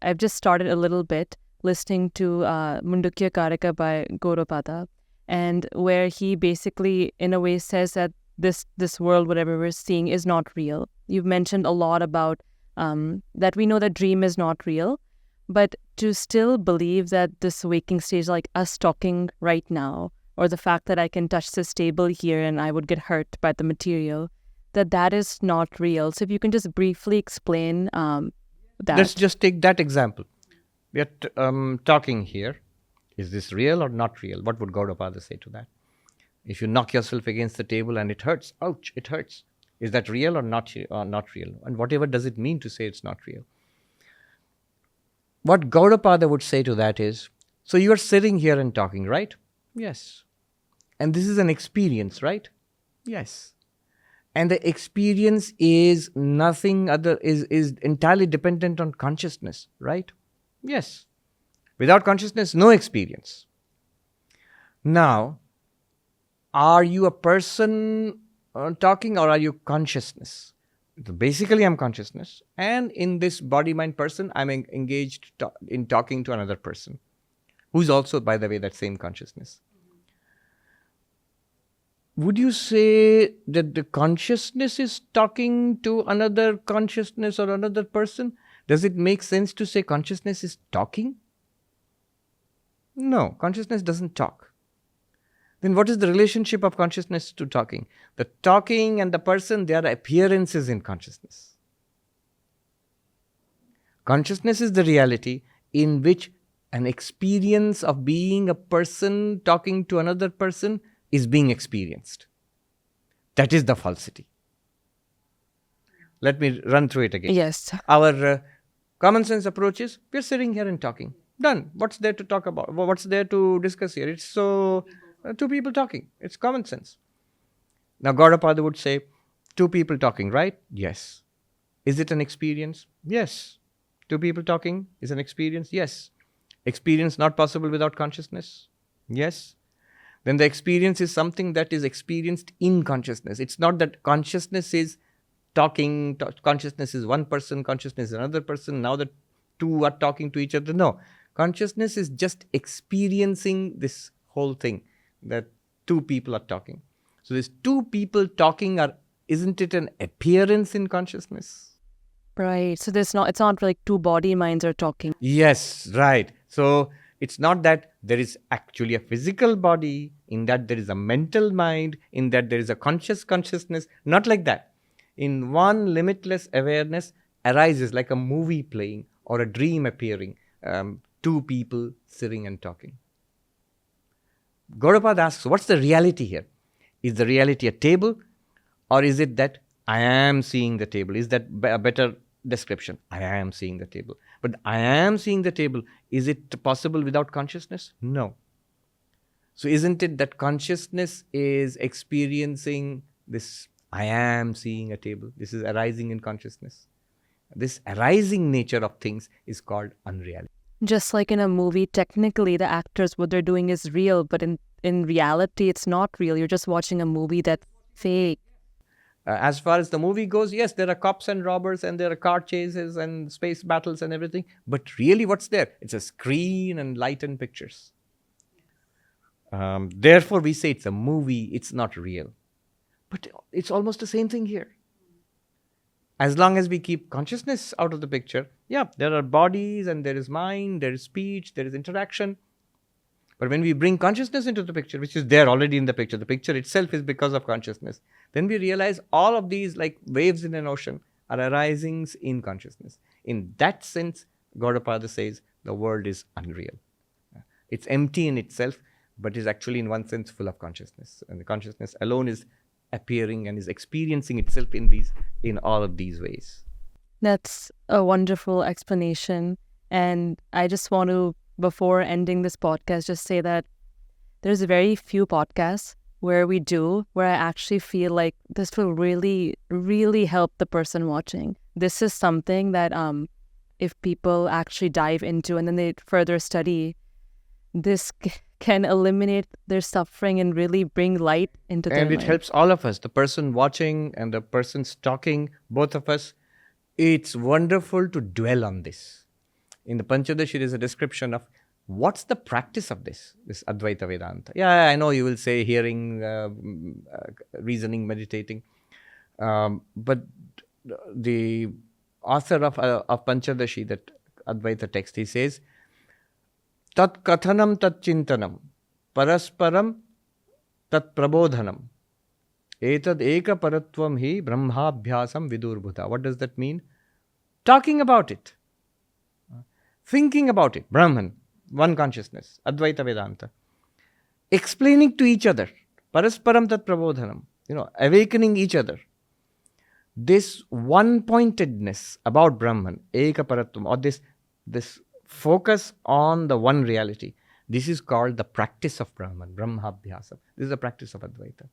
I've just started a little bit listening to Mundukya Karika by Gaudapada, and where he basically, in a way, says that this world, whatever we're seeing, is not real. You've mentioned a lot about that we know that dream is not real, but to still believe that this waking stage, like us talking right now, or the fact that I can touch this table here and I would get hurt by the material, that is not real. So if you can just briefly explain that. Let's just take that example. We are talking here. Is this real or not real? What would Gaudapada say to that? If you knock yourself against the table and it hurts, ouch, it hurts. Is that real or not real? And whatever does it mean to say it's not real? What Gaudapada would say to that is, so you are sitting here and talking, right? Yes. And this is an experience, right? Yes. And the experience is nothing other, is entirely dependent on consciousness, right? Yes. Without consciousness, no experience. Now, are you a person talking, or are you consciousness? Basically, I'm consciousness. And in this body-mind person, I'm engaged in talking to another person, who's also, by the way, that same consciousness. Would you say that the consciousness is talking to another consciousness or another person? Does it make sense to say consciousness is talking? No, consciousness doesn't talk. Then what is the relationship of consciousness to talking? The talking and the person, they are appearances in consciousness. Consciousness is the reality in which an experience of being a person talking to another person is being experienced. That is the falsity. Let me run through it again. Yes. Our common sense approach is, we're sitting here and talking. Done. What's there to talk about? What's there to discuss here? It's so two people talking. It's common sense. Now Gaudapada would say, two people talking, right? Yes. Is it an experience? Yes. Two people talking is an experience? Yes. Experience not possible without consciousness? Yes. Then the experience is something that is experienced in consciousness. It's not that consciousness is talking, consciousness is one person, consciousness is another person, now the two are talking to each other. No. Consciousness is just experiencing this whole thing, that two people are talking. So these two people talking isn't it an appearance in consciousness? Right. So it's not like two body minds are talking. Yes, right. So it's not that there is actually a physical body, in that there is a mental mind, in that there is a consciousness. Not like that. In one limitless awareness arises like a movie playing or a dream appearing, two people sitting and talking. Gaudapada asks, what's the reality here? Is the reality a table, or is it that I am seeing the table? Is that a better description? I am seeing the table. But I am seeing the table. Is it possible without consciousness? No. So isn't it that consciousness is experiencing this, I am seeing a table? This is arising in consciousness. This arising nature of things is called unreality. Just like in a movie, technically the actors, what they're doing is real, but in reality, it's not real. You're just watching a movie that's fake. As far as the movie goes, yes, there are cops and robbers and there are car chases and space battles and everything. But really what's there? It's a screen and light and pictures. Therefore, we say it's a movie, it's not real. But it's almost the same thing here. As long as we keep consciousness out of the picture, yeah, there are bodies and there is mind, there is speech, there is interaction. But when we bring consciousness into the picture, which is there already in the picture itself is because of consciousness, then we realize all of these, like waves in an ocean, are arisings in consciousness. In that sense, Gaudapada says the world is unreal. It's empty in itself, but is actually in one sense full of consciousness. And the consciousness alone is appearing and is experiencing itself in all of these ways. That's a wonderful explanation. And I just want to, before ending this podcast, just say that there's very few podcasts where I actually feel like this will really, really help the person watching. This is something that if people actually dive into and then they further study, this can eliminate their suffering and really bring light into their mind. And it helps all of us, the person watching and the person talking, both of us. It's wonderful to dwell on this. In the Panchadashi, there is a description of what's the practice of this Advaita Vedanta. Yeah, I know you will say hearing, reasoning, meditating. But the author of Panchadashi, that Advaita text, he says, Tat kathanam tat chintanam parasparam tat prabodhanam etad eka paratvam hi brahmabhyasam vidurbhuta. What does that mean? Talking about it, thinking about it, Brahman, one consciousness, Advaita Vedanta, explaining to each other, parasparam tat prabodhanam, awakening each other. This one-pointedness about Brahman, eka paratvam, or this focus on the one reality, this is called the practice of Brahman, Brahmabhyasa. This is the practice of Advaita.